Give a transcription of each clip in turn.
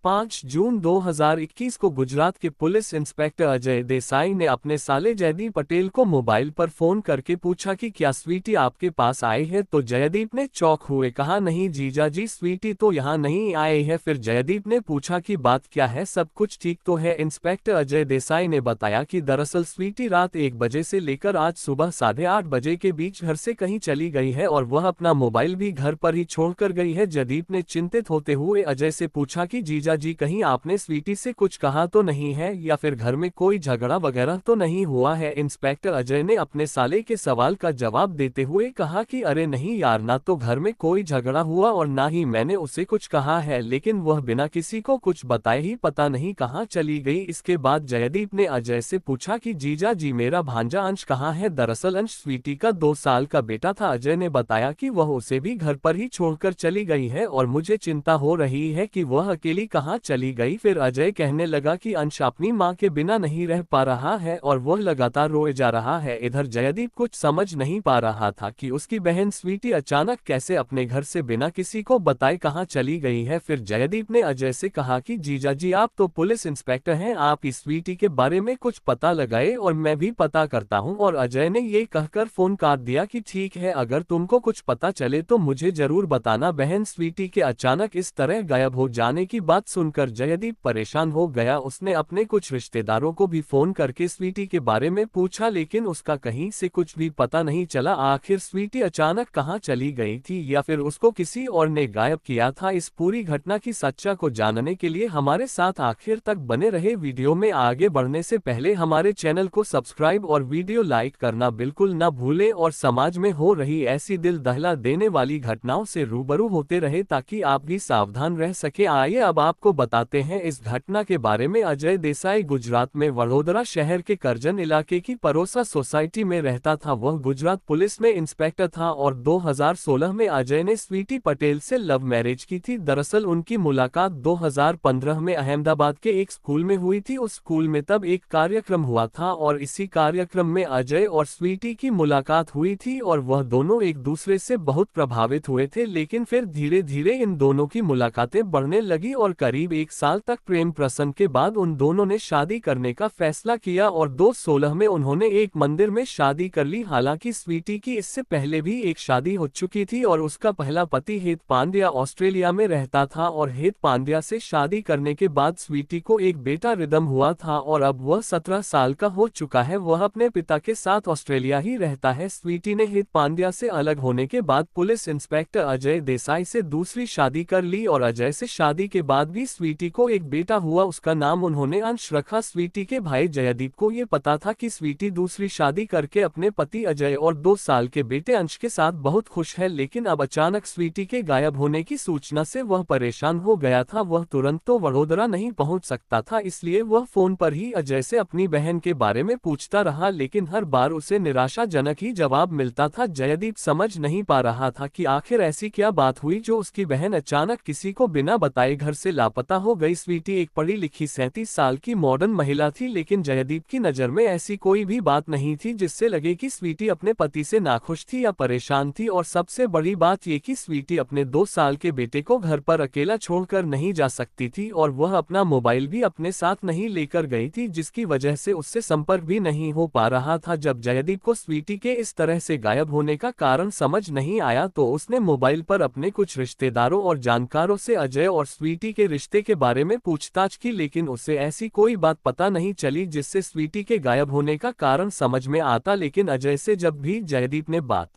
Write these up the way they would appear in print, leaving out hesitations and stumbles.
5 जून 2021 को गुजरात के police inspector Ajay Desai ने अपने साले जयदीप पटेल को मोबाइल पर फोन करके पूछा कि क्या स्वीटी आपके पास आई है, तो जयदीप ने चौंक हुए कहा, नहीं जीजा जी, स्वीटी तो यहाँ नहीं आई है। फिर जयदीप ने पूछा कि बात क्या है, सब कुछ ठीक तो है। इंस्पेक्टर अजय देसाई ने बताया कि दरअसल स्वीटी रात 1 बजे से लेकर आज सुबह 8:30 बजे के बीच घर से कहीं चली गई है और वह अपना मोबाइल भी घर पर ही छोड़कर गई है। जयदीप ने चिंतित होते हुए अजय से पूछा कि जीजा जी, कहीं आपने स्वीटी से कुछ कहा तो नहीं है या फिर घर में कोई झगड़ा वगैरह तो नहीं हुआ है। इंस्पेक्टर अजय ने अपने साले के सवाल का जवाब देते हुए कहा कि अरे नहीं यार, ना तो घर में कोई झगड़ा हुआ और ना ही मैंने उसे कुछ कहा है, लेकिन वह बिना किसी को कुछ बताए ही पता नहीं कहाँ चली गई। इसके बाद जयदीप ने अजय से पूछा कि जीजा जी, मेरा भांजा अंश कहाँ है। दरअसल अंश स्वीटी का 2 साल का बेटा था। अजय ने बताया कि वह उसे भी घर पर ही छोड़कर चली गई है और मुझे चिंता हो रही है कि वह अकेली कहाँ चली गई। फिर अजय कहने लगा कि अंश अपनी मां के बिना नहीं रह पा रहा है और वह लगातार रोए जा रहा है। इधर जयदीप कुछ समझ नहीं पा रहा था कि उसकी बहन स्वीटी अचानक कैसे अपने घर से बिना किसी को बताए कहाँ चली गई है। फिर जयदीप ने अजय से कहा कि जीजा जी, आप तो पुलिस इंस्पेक्टर हैं, आप इस स्वीटी के बारे में कुछ पता लगाए और मैं भी पता करता हूँ। और अजय ने ये कहकर फोन काट दिया कि ठीक है, अगर तुमको कुछ पता चले तो मुझे जरूर बताना। बहन स्वीटी के अचानक इस तरह गायब हो जाने की बात सुनकर जयदीप परेशान हो गया। उसने अपने कुछ रिश्तेदारों को भी फोन करके स्वीटी के बारे में पूछा, लेकिन उसका कहीं से कुछ भी पता नहीं चला। आखिर स्वीटी अचानक कहाँ चली गई थी या फिर उसको किसी और ने गायब किया था? इस पूरी घटना की सच्चा को जानने के लिए हमारे साथ आखिर तक बने रहे। वीडियो में आगे बढ़ने से पहले हमारे चैनल को सब्सक्राइब और वीडियो लाइक करना बिल्कुल न भूलें और समाज में हो रही ऐसी दिल दहला देने वाली घटनाओं से रूबरू होते रहे ताकि आप भी सावधान रह सके। आइए अब आपको बताते हैं इस घटना के बारे में। अजय देसाई गुजरात में वडोदरा शहर के करजन इलाके की परोसा सोसाइटी में रहता था। वह गुजरात पुलिस में इंस्पेक्टर था और 2016 में अजय ने स्वीटी पटेल से लव मैरिज की थी। दरअसल उनकी मुलाकात 2015 में अहमदाबाद के एक स्कूल में हुई थी। उस स्कूल में तब एक कार्यक्रम हुआ था और इसी कार्यक्रम में अजय और स्वीटी की मुलाकात हुई थी और वह दोनों एक दूसरे से बहुत प्रभावित हुए थे। लेकिन फिर धीरे धीरे इन दोनों की मुलाकातें बढ़ने लगी और करीब 1 साल तक प्रेम प्रसंग के बाद उन दोनों ने शादी करने का फैसला किया और 2016 में उन्होंने एक मंदिर में शादी कर ली। हालांकि स्वीटी की इससे पहले भी एक शादी हो चुकी थी और उसका पहला पति हेत पांड्या ऑस्ट्रेलिया में रहता था और हेत पांड्या से शादी करने के बाद स्वीटी को एक बेटा रिदम हुआ था और अब वह 17 साल का हो चुका है। वह अपने पिता के साथ ऑस्ट्रेलिया ही रहता है। स्वीटी ने हेत पांड्या से अलग होने के बाद पुलिस इंस्पेक्टर अजय देसाई से दूसरी शादी कर ली और अजय से शादी के बाद भी स्वीटी को एक बेटा हुआ, उसका नाम उन्होंने अंश रखा। स्वीटी के भाई जयदीप को ये पता था कि स्वीटी दूसरी शादी करके अपने पति अजय और 2 साल के बेटे अंश के साथ बहुत खुश है, लेकिन अब अचानक स्वीटी के गायब होने की सूचना से वह परेशान हो गया था। वह तुरंत तो वडोदरा नहीं पहुंच सकता था, इसलिए वह फोन पर ही अजय से अपनी बहन के बारे में पूछता रहा, लेकिन हर बार उसे निराशाजनक ही जवाब मिलता था। जयदीप समझ नहीं पा रहा था कि आखिर ऐसी क्या बात हुई जो उसकी बहन अचानक किसी को बिना बताए घर से लापता हो गई। स्वीटी एक पढ़ी लिखी 37 साल की मॉडर्न महिला थी, लेकिन जयदीप की नज़र में ऐसी कोई भी बात नहीं थी जिससे लगे कि स्वीटी अपने पति से नाखुश थी या परेशान थी। और सबसे बड़ी बात ये कि स्वीटी अपने 2 साल के बेटे को घर पर अकेला छोड़कर नहीं जा सकती थी और वह अपना मोबाइल भी अपने साथ नहीं लेकर गई थी, जिसकी वजह से उससे संपर्क भी नहीं हो पा रहा था। जब जयदीप को स्वीटी के इस तरह से गायब होने का कारण समझ नहीं आया तो उसने मोबाइल पर अपने कुछ रिश्तेदारों और जानकारों से अजय और स्वीटी के रिश्ते के बारे में पूछताछ की, लेकिन उसे ऐसी कोई बात पता नहीं चली जिससे स्वीटी के गायब होने का कारण समझ में आता। लेकिन अजय से जब भी जयदीप ने बात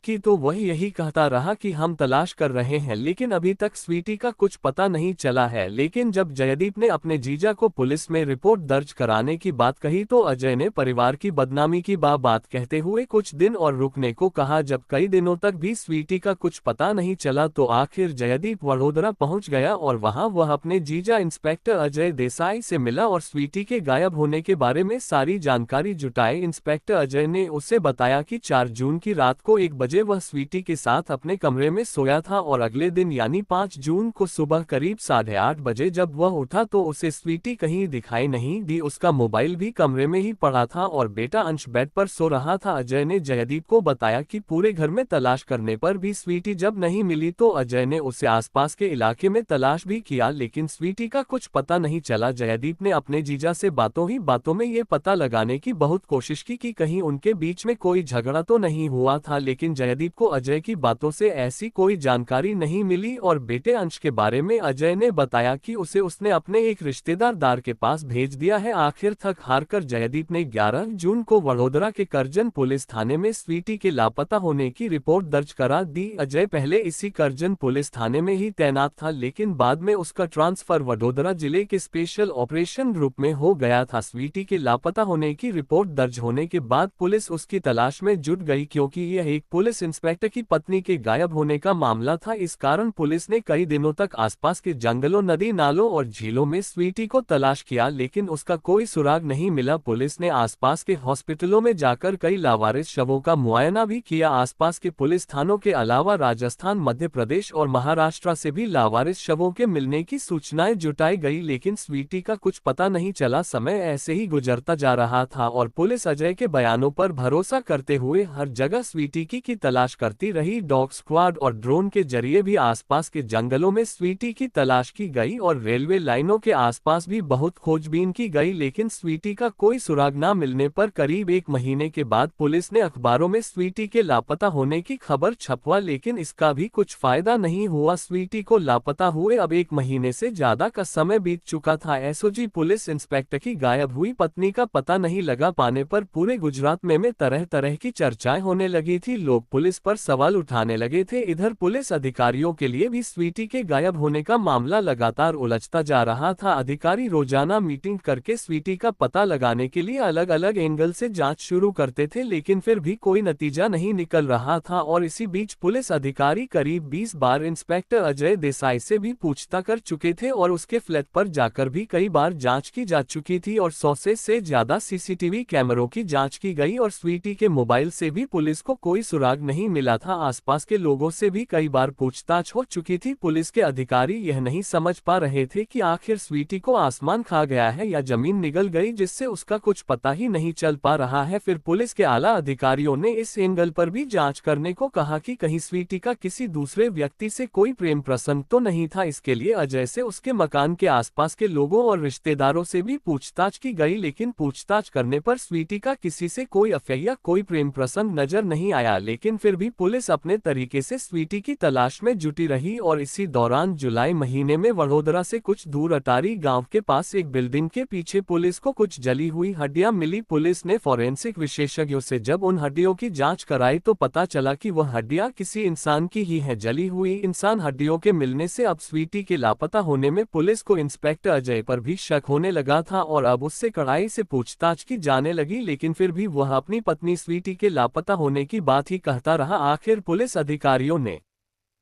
की तो वह यही कहता रहा कि हम तलाश कर रहे हैं, लेकिन अभी तक स्वीटी का कुछ पता नहीं चला है। लेकिन जब जयदीप ने अपने जीजा को पुलिस में रिपोर्ट दर्ज कराने की बात कही तो अजय ने परिवार की बदनामी की बात कहते हुए कुछ दिन और रुकने को कहा। जब कई दिनों तक भी स्वीटी का कुछ पता नहीं चला तो आखिर जयदीप वडोदरा पहुंच गया और वहां वह अपने जीजा इंस्पेक्टर अजय देसाई से मिला और स्वीटी के गायब होने के बारे में सारी जानकारी जुटाई। इंस्पेक्टर अजय ने उसे बताया कि 4 जून की रात को 1 बजे बजे वह स्वीटी के साथ अपने कमरे में सोया था और अगले दिन यानी 5 जून को सुबह करीब 8:30 बजे जब वह उठा तो उसे स्वीटी कहीं दिखाई नहीं दी। उसका मोबाइल भी कमरे में ही पड़ा था और बेटा अंश बेड पर सो रहा था। अजय ने जयदीप को बताया कि पूरे घर में तलाश करने पर भी स्वीटी जब नहीं मिली तो अजय ने उसे आसपास के इलाके में तलाश भी किया, लेकिन स्वीटी का कुछ पता नहीं चला। जयदीप ने अपने जीजा से बातों ही बातों में ये पता लगाने की बहुत कोशिश की कि कहीं उनके बीच में कोई झगड़ा तो नहीं हुआ था, लेकिन जयदीप को अजय की बातों से ऐसी कोई जानकारी नहीं मिली। और बेटे अंश के बारे में अजय ने बताया कि उसे उसने अपने एक रिश्तेदार के पास भेज दिया है। आखिर थक हारकर जयदीप ने 11 जून को वडोदरा के करजन पुलिस थाने में स्वीटी के लापता होने की रिपोर्ट दर्ज करा दी। अजय पहले इसी करजन पुलिस थाने में ही तैनात था, लेकिन बाद में उसका ट्रांसफर वडोदरा जिले के स्पेशल ऑपरेशन ग्रुप में हो गया था। स्वीटी के लापता होने की रिपोर्ट दर्ज होने के बाद पुलिस उसकी तलाश में जुट गई, क्योंकि यह एक पुलिस इंस्पेक्टर की पत्नी के गायब होने का मामला था। इस कारण पुलिस ने कई दिनों तक आसपास के जंगलों, नदी नालों और झीलों में स्वीटी को तलाश किया, लेकिन उसका कोई सुराग नहीं मिला। पुलिस ने आसपास के हॉस्पिटलों में जाकर कई लावारिस शवों का मुआयना भी किया। आसपास के पुलिस थानों के अलावा राजस्थान, मध्य प्रदेश और महाराष्ट्र से भी लावारिस शवों के मिलने की सूचनाएं जुटाई गई, लेकिन स्वीटी का कुछ पता नहीं चला। समय ऐसे ही गुजरता जा रहा था और पुलिस अजय के बयानों पर भरोसा करते हुए हर जगह स्वीटी की तलाश करती रही। डॉग स्क्वाड और ड्रोन के जरिए भी आसपास के जंगलों में स्वीटी की तलाश की गई और रेलवे लाइनों के आसपास भी बहुत खोजबीन की गई, लेकिन स्वीटी का कोई सुराग न मिलने पर करीब 1 महीने के बाद पुलिस ने अखबारों में स्वीटी के लापता होने की खबर छपवा, लेकिन इसका भी कुछ फायदा नहीं हुआ। स्वीटी को लापता हुए अब 1 महीने से ज्यादा का समय बीत चुका था। एसओजी पुलिस इंस्पेक्टर की गायब हुई पत्नी का पता नहीं लगा पाने पर पूरे गुजरात में तरह तरह की चर्चाएं होने लगी थी। लोग पुलिस पर सवाल उठाने लगे थे। इधर पुलिस अधिकारियों के लिए भी स्वीटी के गायब होने का मामला लगातार उलझता जा रहा था। अधिकारी रोजाना मीटिंग करके स्वीटी का पता लगाने के लिए अलग अलग एंगल से जांच शुरू करते थे, लेकिन फिर भी कोई नतीजा नहीं निकल रहा था। और इसी बीच पुलिस अधिकारी करीब 20 बार इंस्पेक्टर अजय देसाई से भी पूछताछ कर चुके थे और उसके फ्लैट पर जाकर भी कई बार जांच की जा चुकी थी और 100 से ज्यादा सीसीटीवी कैमरों की जांच की गई और स्वीटी के मोबाइल से भी पुलिस को कोई सुराग नहीं मिला था। आसपास के लोगों से भी कई बार पूछताछ हो चुकी थी। पुलिस के अधिकारी यह नहीं समझ पा रहे थे कि आखिर स्वीटी को आसमान खा गया है या जमीन निगल गई, जिससे उसका कुछ पता ही नहीं चल पा रहा है। फिर पुलिस के आला अधिकारियों ने इस एंगल पर भी जांच करने को कहा कि कहीं स्वीटी का किसी दूसरे व्यक्ति से कोई प्रेम प्रसंग तो नहीं था। इसके लिए अजय से उसके मकान के आसपास के लोगों और रिश्तेदारों से भी पूछताछ की गई, लेकिन पूछताछ करने पर स्वीटी का किसी से कोई अफेयर या कोई प्रेम प्रसंग नजर नहीं आया। लेकिन फिर भी पुलिस अपने तरीके से स्वीटी की तलाश में जुटी रही और इसी दौरान जुलाई महीने में वडोदरा से कुछ दूर अटारी गांव के पास एक बिल्डिंग के पीछे पुलिस को कुछ जली हुई हड्डियां मिली। पुलिस ने फॉरेंसिक विशेषज्ञों से जब उन हड्डियों की जांच कराई तो पता चला कि वह हड्डियां किसी इंसान की ही हैं। जली हुई इंसान हड्डियों के मिलने से अब स्वीटी के लापता होने में पुलिस को इंस्पेक्टर अजय पर भी शक होने लगा था और अब उससे कड़ाई से पूछताछ की जाने लगी, लेकिन फिर भी वह अपनी पत्नी स्वीटी के लापता होने की बात ही कहता रहा। आखिर पुलिस अधिकारियों ने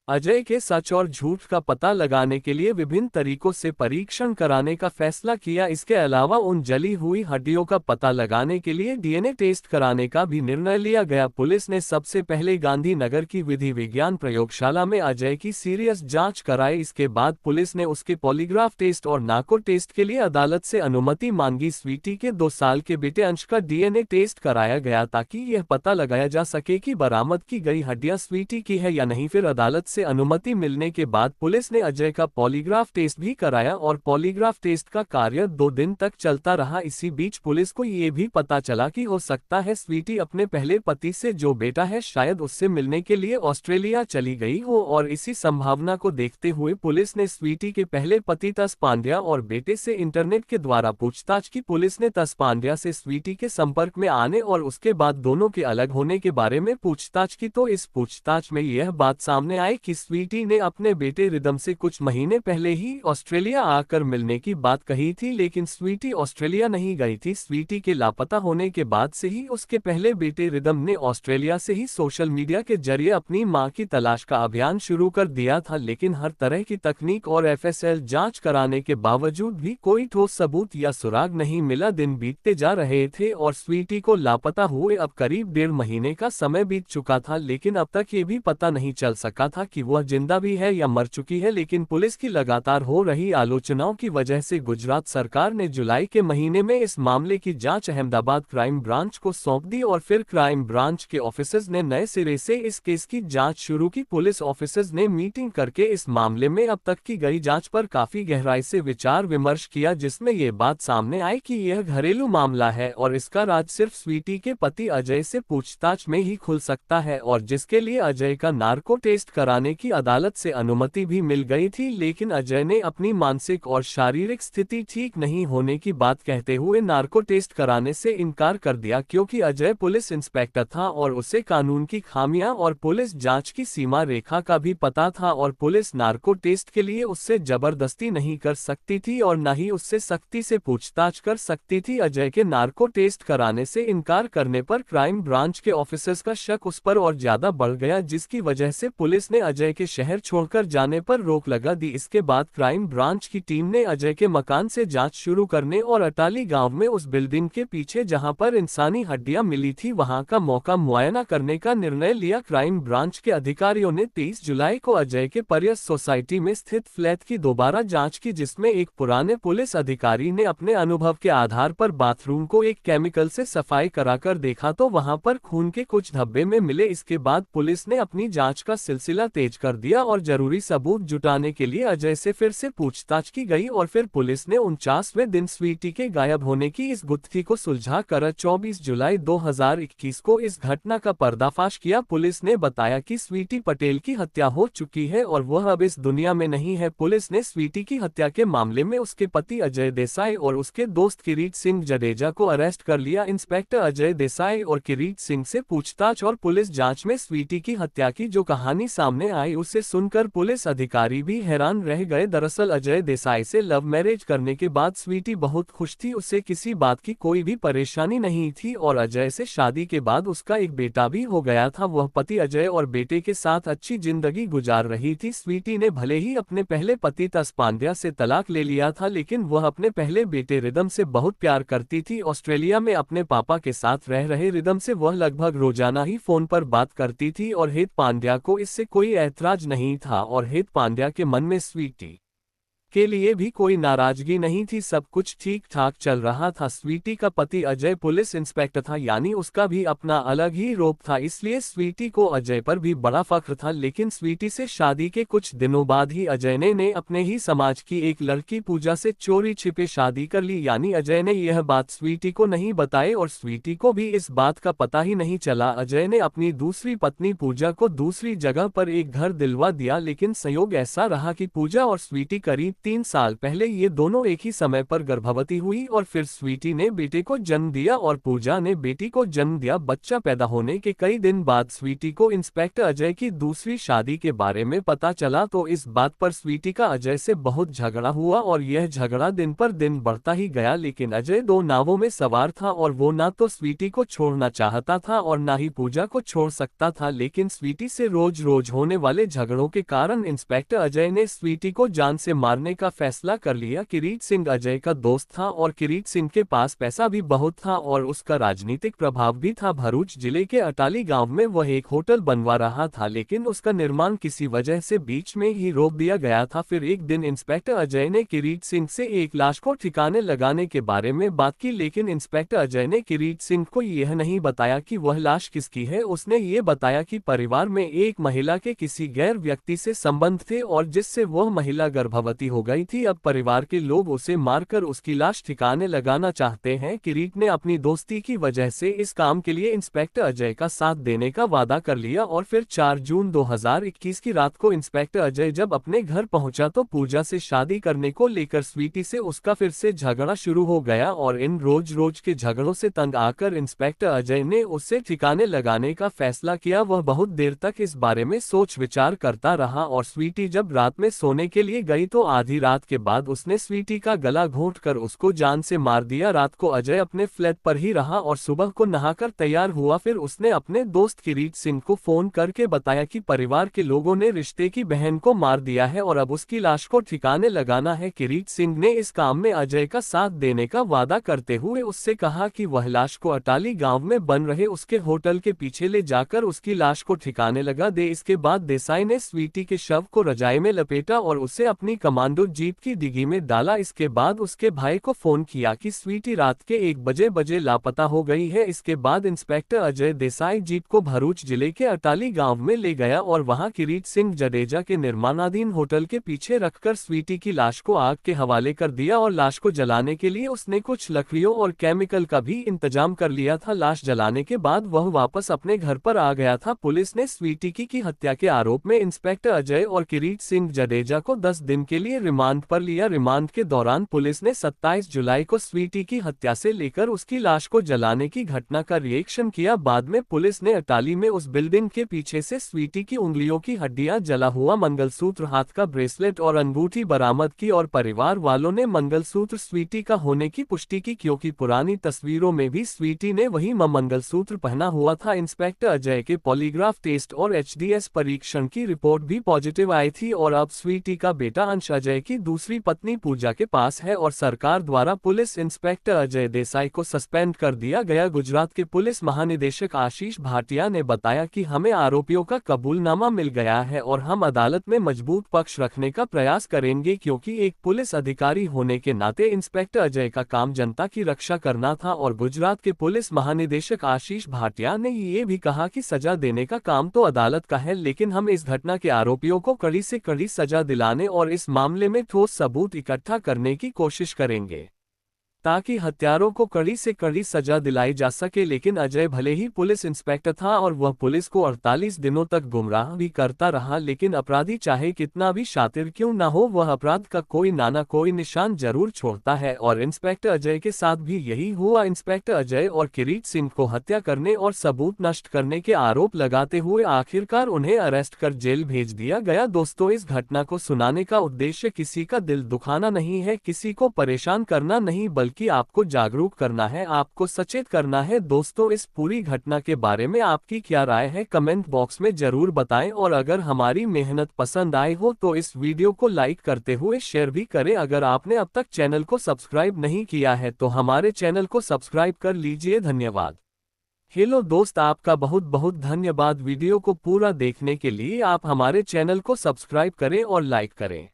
अजय के सच और झूठ का पता लगाने के लिए विभिन्न तरीकों से परीक्षण कराने का फैसला किया। इसके अलावा उन जली हुई हड्डियों का पता लगाने के लिए डीएनए टेस्ट कराने का भी निर्णय लिया गया। पुलिस ने सबसे पहले गांधीनगर की विधि विज्ञान प्रयोगशाला में अजय की सीरियस जांच कराई। इसके बाद पुलिस ने उसके पॉलीग्राफ टेस्ट और नाको टेस्ट के लिए अदालत से अनुमति मांगी। स्वीटी के 2 साल के बेटे अंश का डीएनए टेस्ट कराया गया ताकि यह पता लगाया जा सके कि बरामद की गई हड्डियां स्वीटी की है या नहीं। फिर अदालत से अनुमति मिलने के बाद पुलिस ने अजय का पॉलीग्राफ टेस्ट भी कराया और पॉलीग्राफ टेस्ट का कार्य 2 दिन तक चलता रहा। इसी बीच पुलिस को ये भी पता चला कि हो सकता है स्वीटी अपने पहले पति से जो बेटा है शायद उससे मिलने के लिए ऑस्ट्रेलिया चली गई हो, और इसी संभावना को देखते हुए पुलिस ने स्वीटी के पहले पति तस पांड्या और बेटे से इंटरनेट के द्वारा पूछताछ की। पुलिस ने तस पांड्या से स्वीटी के संपर्क में आने और उसके बाद दोनों के अलग होने के बारे में पूछताछ की, तो इस पूछताछ में यह बात सामने आई कि स्वीटी ने अपने बेटे रिदम से कुछ महीने पहले ही ऑस्ट्रेलिया आकर मिलने की बात कही थी, लेकिन स्वीटी ऑस्ट्रेलिया नहीं गई थी। स्वीटी के लापता होने के बाद से ही उसके पहले बेटे रिदम ने ऑस्ट्रेलिया से ही सोशल मीडिया के जरिए अपनी मां की तलाश का अभियान शुरू कर दिया था, लेकिन हर तरह की तकनीक और एफएसएल जांच कराने के बावजूद भी कोई ठोस सबूत या सुराग नहीं मिला। दिन बीतते जा रहे थे और स्वीटी को लापता हुए अब करीब 1.5 महीने का समय बीत चुका था, लेकिन अब तक ये भी पता नहीं चल सका था कि वह जिंदा भी है या मर चुकी है। लेकिन पुलिस की लगातार हो रही आलोचनाओं की वजह से गुजरात सरकार ने जुलाई के महीने में इस मामले की जांच अहमदाबाद क्राइम ब्रांच को सौंप दी और फिर क्राइम ब्रांच के ऑफिसर्स ने नए सिरे से इस केस की जांच शुरू की। पुलिस ऑफिसर्स ने मीटिंग करके इस मामले में अब तक की गई जांच पर काफी गहराई से विचार विमर्श किया, जिसमें ये बात सामने आई कि यह घरेलू मामला है और इसका राज सिर्फ स्वीटी के पति अजय से पूछताछ में ही खुल सकता है, और जिसके लिए अजय का नार्को टेस्ट कराने की अदालत से अनुमति भी मिल गई थी। लेकिन अजय ने अपनी मानसिक और शारीरिक स्थिति ठीक नहीं होने की बात कहते हुए नार्को टेस्ट कराने से इनकार कर दिया, क्योंकि अजय पुलिस इंस्पेक्टर था और उसे कानून की खामियां और पुलिस जांच की सीमा रेखा का भी पता था, और पुलिस नार्को टेस्ट के लिए उससे जबरदस्ती नहीं कर सकती थी और न ही उससे सख्ती से पूछताछ कर सकती थी। अजय के नार्को टेस्ट कराने से इनकार करने पर क्राइम ब्रांच के ऑफिसर्स का शक उस पर और ज्यादा बढ़ गया, जिसकी वजह से पुलिस ने अजय के शहर छोड़कर जाने पर रोक लगा दी। इसके बाद क्राइम ब्रांच की टीम ने अजय के मकान से जांच शुरू करने और अटाली गांव में उस बिल्डिंग के पीछे जहां पर इंसानी हड्डियां मिली थी वहां का मौका मुआयना करने का निर्णय लिया। क्राइम ब्रांच के अधिकारियों ने 23 जुलाई को अजय के परियस सोसाइटी में स्थित फ्लैट की दोबारा जांच की, जिसमें एक पुराने पुलिस अधिकारी ने अपने अनुभव के आधार पर बाथरूम को एक केमिकल से सफाई कराकर देखा तो वहां पर खून के कुछ धब्बे में मिले। इसके बाद पुलिस ने अपनी जांच का सिलसिला तेज कर दिया और जरूरी सबूत जुटाने के लिए अजय से फिर से पूछताछ की गई, और फिर पुलिस ने 49वें दिन स्वीटी के गायब होने की इस गुत्थी को सुलझा कर 24 जुलाई 2021 को इस घटना का पर्दाफाश किया। पुलिस ने बताया कि स्वीटी पटेल की हत्या हो चुकी है और वह अब इस दुनिया में नहीं है। पुलिस ने स्वीटी की हत्या के मामले में उसके पति अजय देसाई और उसके दोस्त किरीट सिंह जडेजा को अरेस्ट कर लिया। इंस्पेक्टर अजय देसाई और किरीट सिंह से पूछताछ और पुलिस जांच में स्वीटी की हत्या की जो कहानी सामने आई उसे सुनकर पुलिस अधिकारी भी हैरान रह गए। दरअसल अजय देसाई से लव मैरिज करने के बाद स्वीटी बहुत खुश थी, उसे किसी बात की कोई भी परेशानी नहीं थी और अजय से शादी के बाद उसका एक बेटा भी हो गया था। वह पति अजय और बेटे के साथ अच्छी जिंदगी गुजार रही थी। स्वीटी ने भले ही अपने पहले पति तस पांड्या से तलाक ले लिया था, लेकिन वह अपने पहले बेटे रिदम से बहुत प्यार करती थी। ऑस्ट्रेलिया में अपने पापा के साथ रह रहे रिदम से वह लगभग रोजाना ही फोन पर बात करती थी और हेत पांड्या को इससे कोई ऐतराज नहीं था और हेत पांड्या के मन में स्वीटी के लिए भी कोई नाराजगी नहीं थी। सब कुछ ठीक ठाक चल रहा था। स्वीटी का पति अजय पुलिस इंस्पेक्टर था, यानी उसका भी अपना अलग ही रोब था, इसलिए स्वीटी को अजय पर भी बड़ा फख्र था। लेकिन स्वीटी से शादी के कुछ दिनों बाद ही अजय ने अपने ही समाज की एक लड़की पूजा से चोरी छिपे शादी कर ली, यानी अजय ने यह बात स्वीटी को नहीं बताई और स्वीटी को भी इस बात का पता ही नहीं चला। अजय ने अपनी दूसरी पत्नी पूजा को दूसरी जगह पर एक घर दिलवा दिया, लेकिन संयोग ऐसा रहा कि पूजा और स्वीटी करीब 3 साल पहले ये दोनों एक ही समय पर गर्भवती हुई और फिर स्वीटी ने बेटे को जन्म दिया और पूजा ने बेटी को जन्म दिया। बच्चा पैदा होने के कई दिन बाद स्वीटी को इंस्पेक्टर अजय की दूसरी शादी के बारे में पता चला, तो इस बात पर स्वीटी का अजय से बहुत झगड़ा हुआ और यह झगड़ा दिन पर दिन बढ़ता ही गया। लेकिन अजय 2 नावों में सवार था और वो ना तो स्वीटी को छोड़ना चाहता था और ना ही पूजा को छोड़ सकता था। लेकिन स्वीटी से रोज रोज होने वाले झगड़ों के कारण इंस्पेक्टर अजय ने स्वीटी को जान से मारने का फैसला कर लिया। किरीट सिंह अजय का दोस्त था और किरीट सिंह के पास पैसा भी बहुत था और उसका राजनीतिक प्रभाव भी था। भरूच जिले के अटाली गांव में वह एक होटल बनवा रहा था, लेकिन उसका निर्माण किसी वजह से बीच में ही रोक दिया गया था। फिर एक दिन इंस्पेक्टर अजय ने किरीट सिंह से एक लाश को ठिकाने लगाने के बारे में बात की, लेकिन इंस्पेक्टर अजय ने किरीट सिंह को यह नहीं बताया कि वह लाश किसकी है। उसने ये बताया कि परिवार में एक महिला के किसी गैर व्यक्ति से संबंध थे और जिससे वह महिला गर्भवती हो हो गई थी। अब परिवार के लोग उसे मारकर उसकी लाश ठिकाने लगाना चाहते हैं। किरीट ने अपनी दोस्ती की वजह से इस काम के लिए इंस्पेक्टर अजय का साथ देने का वादा कर लिया और फिर 4 जून 2021 की रात को इंस्पेक्टर अजय जब अपने घर पहुंचा तो पूजा से शादी करने को लेकर स्वीटी से उसका फिर से झगड़ा शुरू हो गया और इन रोज रोज के झगड़ों से तंग आकर इंस्पेक्टर अजय ने उससे ठिकाने लगाने का फैसला किया। वह बहुत देर तक इस बारे में सोच विचार करता रहा और स्वीटी जब रात में सोने के लिए गई तो आधी रात के बाद उसने स्वीटी का गला घोंटकर उसको जान से मार दिया। रात को अजय अपने फ्लैट पर ही रहा और सुबह को नहाकर तैयार हुआ। फिर उसने अपने दोस्त किरीट सिंह को फोन करके बताया कि परिवार के लोगों ने रिश्ते की बहन को मार दिया है और अब उसकी लाश को ठिकाने लगाना है। किरीट सिंह ने इस काम में अजय का साथ देने का वादा करते हुए उससे कहा कि वह लाश को अटाली गांव में बन रहे उसके होटल के पीछे ले जाकर उसकी लाश को ठिकाने लगा दे। इसके बाद देसाई ने स्वीटी के शव को रजाई में लपेटा और उसे अपनी कमांडो जीप की डिग्गी में डाला। इसके बाद उसके भाई को फोन किया कि स्वीटी रात के 1 बजे लापता हो गई है। इसके बाद इंस्पेक्टर अजय देसाई जीप को भरूच जिले के अटाली गांव में ले गया और वहां किरीट सिंह जडेजा के निर्माणाधीन होटल के पीछे रखकर स्वीटी की लाश को आग के हवाले कर दिया और लाश को जलाने के लिए उसने कुछ लकड़ियों और केमिकल का भी इंतजाम कर लिया था। लाश जलाने के बाद वह वापस अपने घर पर आ गया था। पुलिस ने स्वीटी की हत्या के आरोप में इंस्पेक्टर अजय और किरीट सिंह जडेजा को 10 दिन के लिए रिमांड पर लिया। रिमांड के दौरान पुलिस ने 27 जुलाई को स्वीटी की हत्या से लेकर उसकी लाश को जलाने की घटना का रिएक्शन किया। बाद में पुलिस ने अटाली में उस बिल्डिंग के पीछे से स्वीटी की उंगलियों की हड्डियां, जला हुआ मंगलसूत्र, हाथ का ब्रेसलेट और अंगूठी बरामद की और परिवार वालों ने मंगलसूत्र स्वीटी का होने की पुष्टि की क्योंकि पुरानी तस्वीरों में भी स्वीटी ने वही मंगलसूत्र पहना हुआ था। इंस्पेक्टर अजय के पॉलीग्राफ टेस्ट और एचडीएस परीक्षण की रिपोर्ट भी पॉजिटिव आई थी और अब स्वीटी का बेटा अंश अजय की दूसरी पत्नी पूजा के पास है और सरकार द्वारा पुलिस इंस्पेक्टर अजय देसाई को सस्पेंड कर दिया गया। गुजरात के पुलिस महानिदेशक आशीष भाटिया ने बताया कि हमें आरोपियों का कबूलनामा मिल गया है और हम अदालत में मजबूत पक्ष रखने का प्रयास करेंगे क्योंकि एक पुलिस अधिकारी होने के नाते इंस्पेक्टर अजय का काम जनता की रक्षा करना था। और गुजरात के पुलिस महानिदेशक आशीष भाटिया ने ये भी कहा कि सजा देने का काम तो अदालत का है, लेकिन हम इस घटना के आरोपियों को कड़ी से कड़ी सजा दिलाने और इस मामले में ठोस सबूत इकट्ठा करने की कोशिश करेंगे ताकि हत्यारों को कड़ी से कड़ी सजा दिलाई जा सके। लेकिन अजय भले ही पुलिस इंस्पेक्टर था और वह पुलिस को 48 दिनों तक गुमराह भी करता रहा, लेकिन अपराधी चाहे कितना भी शातिर क्यों ना हो, वह अपराध का कोई ना कोई निशान जरूर छोड़ता है और इंस्पेक्टर अजय के साथ भी यही हुआ। इंस्पेक्टर अजय और किरीट सिंह को हत्या करने और सबूत नष्ट करने के आरोप लगाते हुए आखिरकार उन्हें अरेस्ट कर जेल भेज दिया गया। दोस्तों, इस घटना को सुनाने का उद्देश्य किसी का दिल दुखाना नहीं है, किसी को परेशान करना नहीं, बल्कि आपको जागरूक करना है, आपको सचेत करना है। दोस्तों, इस पूरी घटना के बारे में आपकी क्या राय है कमेंट बॉक्स में जरूर बताएं और अगर हमारी मेहनत पसंद आई हो तो इस वीडियो को लाइक करते हुए शेयर भी करें। अगर आपने अब तक चैनल को सब्सक्राइब नहीं किया है तो हमारे चैनल को सब्सक्राइब कर लीजिए। धन्यवाद। हेलो दोस्त, आपका बहुत बहुत धन्यवाद। वीडियो को पूरा देखने के लिए आप हमारे चैनल को सब्सक्राइब करें और लाइक करें।